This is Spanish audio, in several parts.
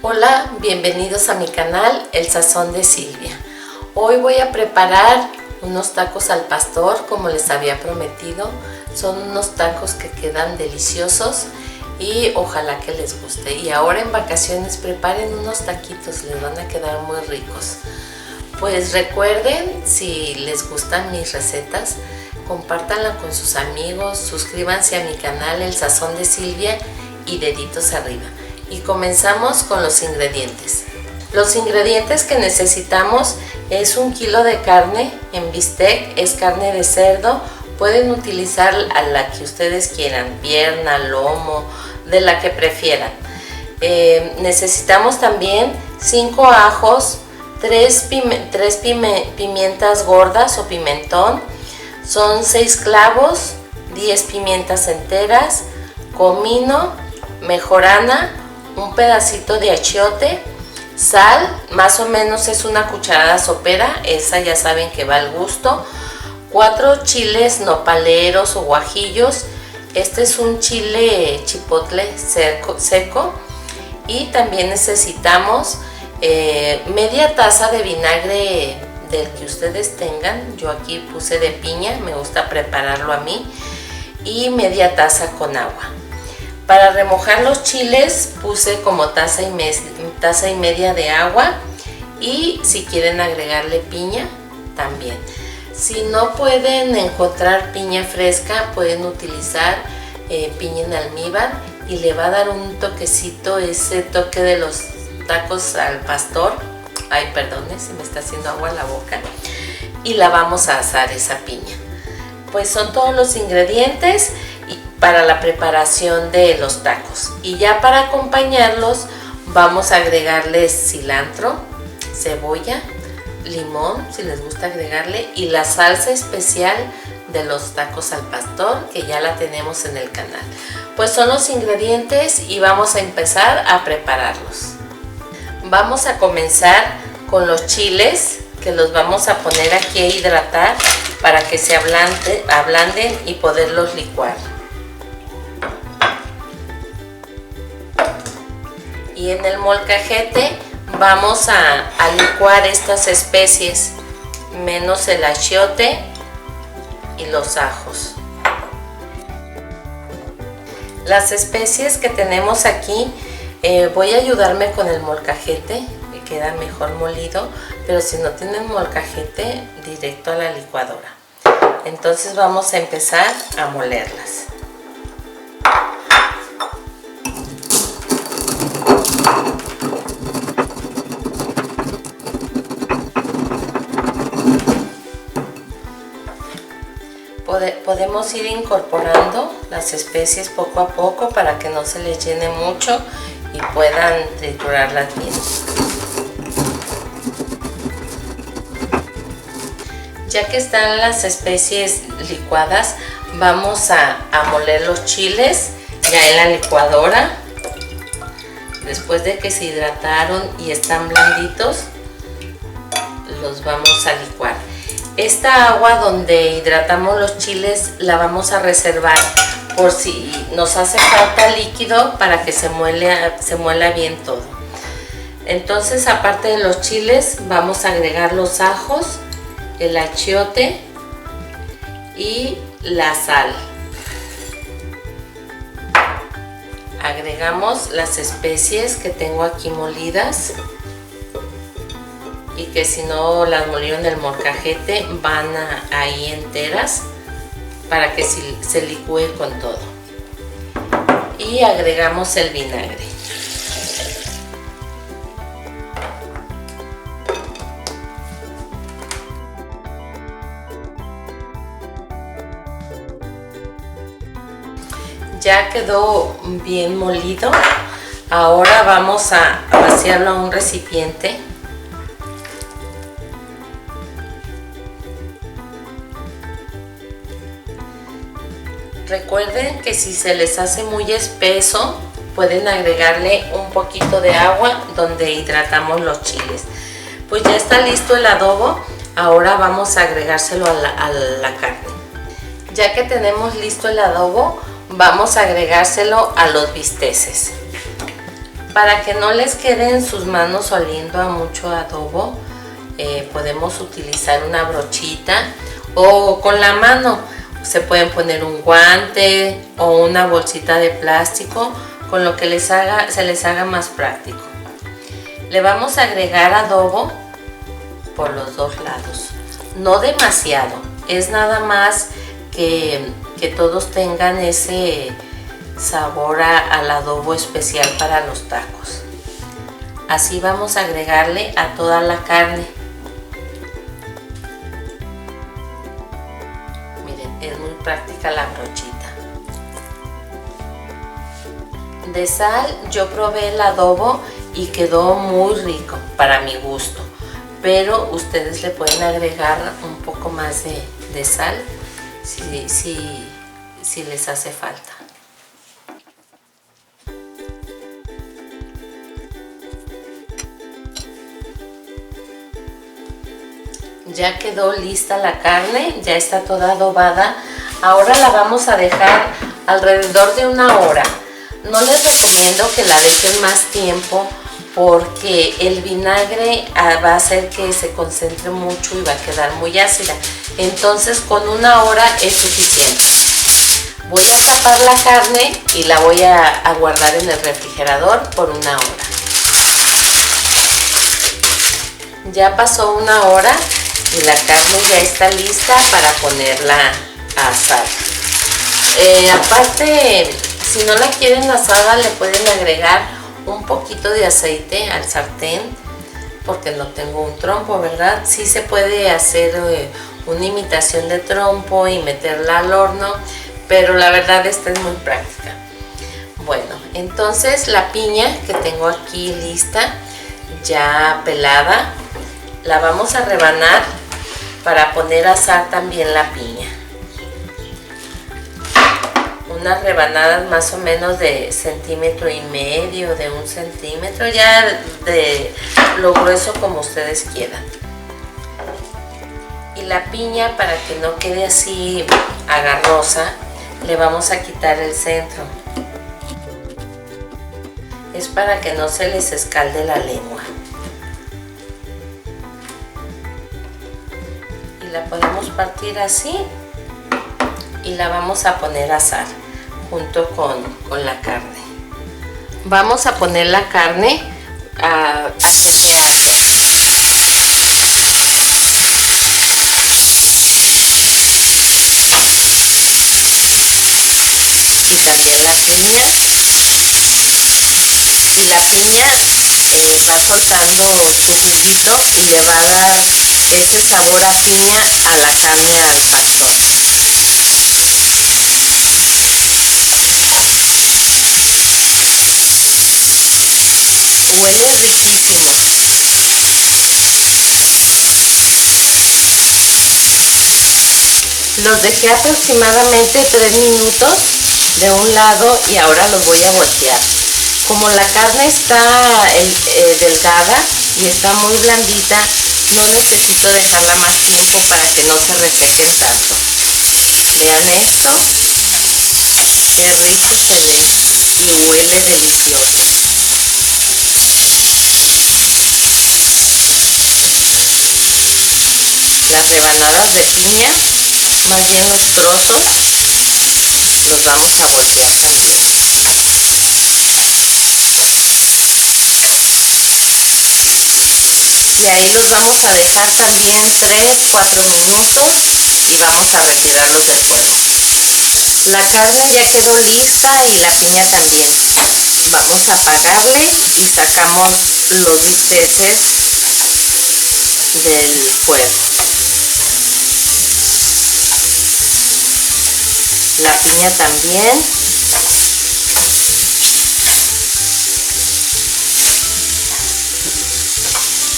Hola, bienvenidos a mi canal El Sazón de Silvia. Hoy voy a preparar unos tacos al pastor como les había prometido. Son unos tacos que quedan deliciosos y ojalá que les guste. Y ahora en vacaciones preparen unos taquitos, les van a quedar muy ricos. Pues recuerden, si les gustan mis recetas, compártanla con sus amigos, suscríbanse a mi canal El Sazón de Silvia y deditos arriba. Y comenzamos con los ingredientes. Los ingredientes que necesitamos es 1 kilo de carne en bistec, es carne de cerdo. Pueden utilizar a la que ustedes quieran, pierna, lomo, de la que prefieran. Necesitamos también 5 ajos, 3 pimientas gordas o pimentón, son 6 clavos, 10 pimientas enteras, comino, mejorana, un pedacito de achiote, sal, más o menos es una cucharada sopera, esa ya saben que va al gusto, 4 chiles nopaleros o guajillos, este es un chile chipotle seco, y también necesitamos media taza de vinagre del que ustedes tengan. Yo aquí puse de piña, me gusta prepararlo a mí, y media taza con agua. Para remojar los chiles puse como taza y media de agua, y si quieren agregarle piña también. Si no pueden encontrar piña fresca, pueden utilizar piña en almíbar y le va a dar un toquecito, ese toque de los tacos al pastor. Ay, perdone, se me está haciendo agua en la boca. Y la vamos a asar esa piña. Pues son todos los ingredientes para la preparación de los tacos. Y ya para acompañarlos vamos a agregarles cilantro, cebolla, limón, si les gusta agregarle, y la salsa especial de los tacos al pastor, que ya la tenemos en el canal. Pues son los ingredientes y vamos a empezar a prepararlos. Vamos a comenzar con los chiles, que los vamos a poner aquí a hidratar para que se ablanden y poderlos licuar. Y en el molcajete vamos a licuar estas especies, menos el achiote y los ajos. Las especies que tenemos aquí, voy a ayudarme con el molcajete, que queda mejor molido, pero si no tienen molcajete, directo a la licuadora. Entonces vamos a empezar a molerlas. Podemos ir incorporando las especies poco a poco para que no se les llene mucho y puedan triturarlas bien. Ya que están las especies licuadas, vamos a moler los chiles ya en la licuadora. Después de que se hidrataron y están blanditos, los vamos a licuar. Esta agua donde hidratamos los chiles la vamos a reservar por si nos hace falta líquido para que se muela bien todo. Entonces, aparte de los chiles, vamos a agregar los ajos, el achiote y la sal. Agregamos las especies que tengo aquí molidas, y que si no las molieron en el molcajete van ahí enteras para que se licúe con todo. Y agregamos el vinagre. Ya quedó bien molido. Ahora vamos a vaciarlo a un recipiente. Recuerden que si se les hace muy espeso, pueden agregarle un poquito de agua donde hidratamos los chiles. Pues ya está listo el adobo. Ahora vamos a agregárselo a la carne. Ya que tenemos listo el adobo, vamos a agregárselo a los bisteces. Para que no les queden sus manos oliendo a mucho adobo, podemos utilizar una brochita o con la mano. Se pueden poner un guante o una bolsita de plástico con lo que se les haga más práctico. Le vamos a agregar adobo por los dos lados, no demasiado, es nada más que todos tengan ese sabor al adobo especial para los tacos. Así vamos a agregarle a toda la carne. Miren, es muy práctica la brochita. De sal, yo probé el adobo y quedó muy rico para mi gusto, pero ustedes le pueden agregar un poco más de sal si les hace falta. Ya quedó lista la carne, ya está toda adobada. Ahora la vamos a dejar alrededor de 1 hora. No les recomiendo que la dejen más tiempo porque el vinagre va a hacer que se concentre mucho y va a quedar muy ácida. Entonces con 1 hora es suficiente. Voy a tapar la carne y la voy a guardar en el refrigerador por 1 hora. Ya pasó 1 hora y la carne ya está lista para ponerla a asar. Aparte, si no la quieren asada, le pueden agregar un poquito de aceite al sartén, porque no tengo un trompo, ¿verdad? Sí se puede hacer una imitación de trompo y meterla al horno, pero la verdad esta es muy práctica. Bueno, entonces la piña que tengo aquí lista, ya pelada, la vamos a rebanar para poner a asar también la piña. Unas rebanadas más o menos de 1,5 centímetros, de 1 centímetro, ya de lo grueso como ustedes quieran. Y la piña, para que no quede así agarrosa, le vamos a quitar el centro. Es para que no se les escalde la lengua. Y la podemos partir así y la vamos a poner a asar junto con la carne. Vamos a poner la carne a que se ase. Y también la piña. Y la piña va soltando su juguito y le va a dar ese sabor a piña a la carne al pastor. Huele riquísimo. Los dejé aproximadamente 3 minutos de un lado y ahora los voy a voltear. Como la carne está delgada y está muy blandita, no necesito dejarla más tiempo para que no se resequen tanto. Vean esto, qué rico se ve y huele delicioso. Las rebanadas de piña, más bien los trozos, los vamos a voltear también. Y ahí los vamos a dejar también 3-4 minutos y vamos a retirarlos del fuego. La carne ya quedó lista y la piña también. Vamos a apagarle y sacamos los bisteces del fuego. La piña también.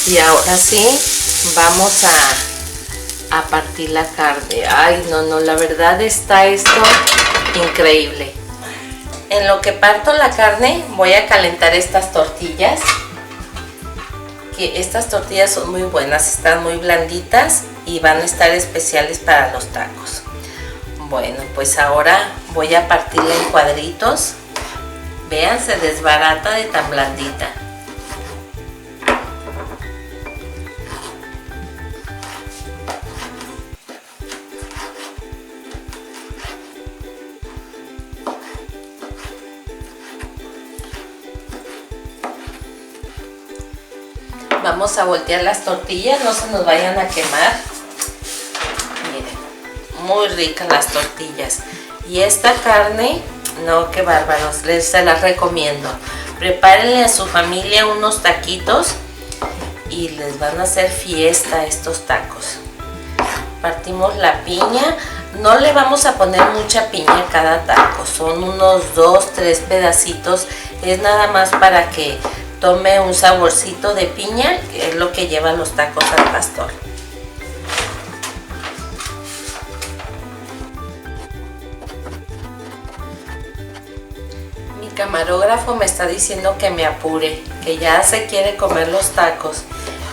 Y ahora sí, vamos a partir la carne. Ay, no, la verdad está esto increíble. En lo que parto la carne, voy a calentar estas tortillas. Que estas tortillas son muy buenas, están muy blanditas y van a estar especiales para los tacos. Bueno, pues ahora voy a partirla en cuadritos. Vean, se desbarata de tan blandita. Vamos a voltear las tortillas, no se nos vayan a quemar. Miren, muy ricas las tortillas. Y esta carne, no, qué bárbaros, se las recomiendo. Prepárenle a su familia unos taquitos y les van a hacer fiesta estos tacos. Partimos la piña, no le vamos a poner mucha piña a cada taco, son unos 2-3 pedacitos, es nada más para que tome un saborcito de piña, que es lo que llevan los tacos al pastor. Mi camarógrafo me está diciendo que me apure, que ya se quiere comer los tacos.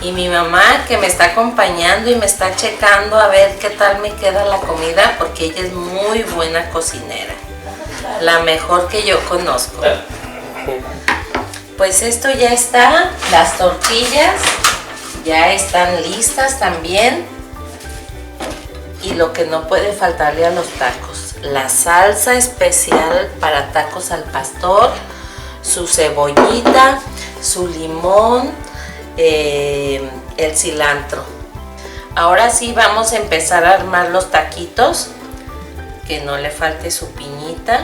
Y mi mamá, que me está acompañando y me está checando a ver qué tal me queda la comida, porque ella es muy buena cocinera, la mejor que yo conozco. Pues esto ya está, las tortillas ya están listas también. Y lo que no puede faltarle a los tacos, la salsa especial para tacos al pastor, su cebollita, su limón, el cilantro. Ahora sí vamos a empezar a armar los taquitos, que no le falte su piñita.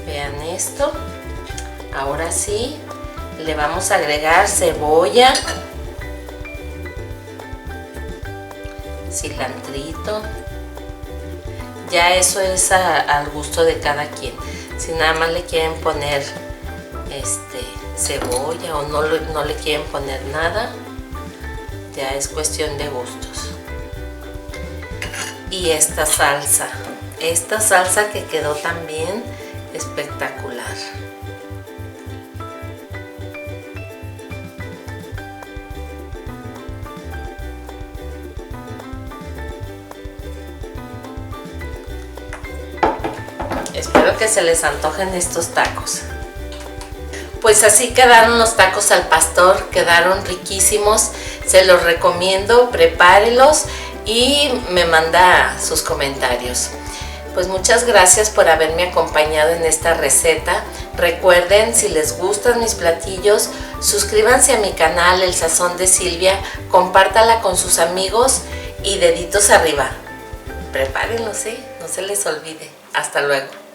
Vean esto. Ahora sí le vamos a agregar cebolla, cilantrito. Ya eso es al gusto de cada quien. Si nada más le quieren poner cebolla o no le quieren poner nada, ya es cuestión de gustos. Y esta salsa que quedó también espectacular. Espero que se les antojen estos tacos. Pues así quedaron los tacos al pastor, quedaron riquísimos, se los recomiendo, prepárenlos y me manda sus comentarios. Pues muchas gracias por haberme acompañado en esta receta. Recuerden, si les gustan mis platillos, suscríbanse a mi canal El Sazón de Silvia, compártala con sus amigos y deditos arriba. Prepárenlos, no se les olvide. Hasta luego.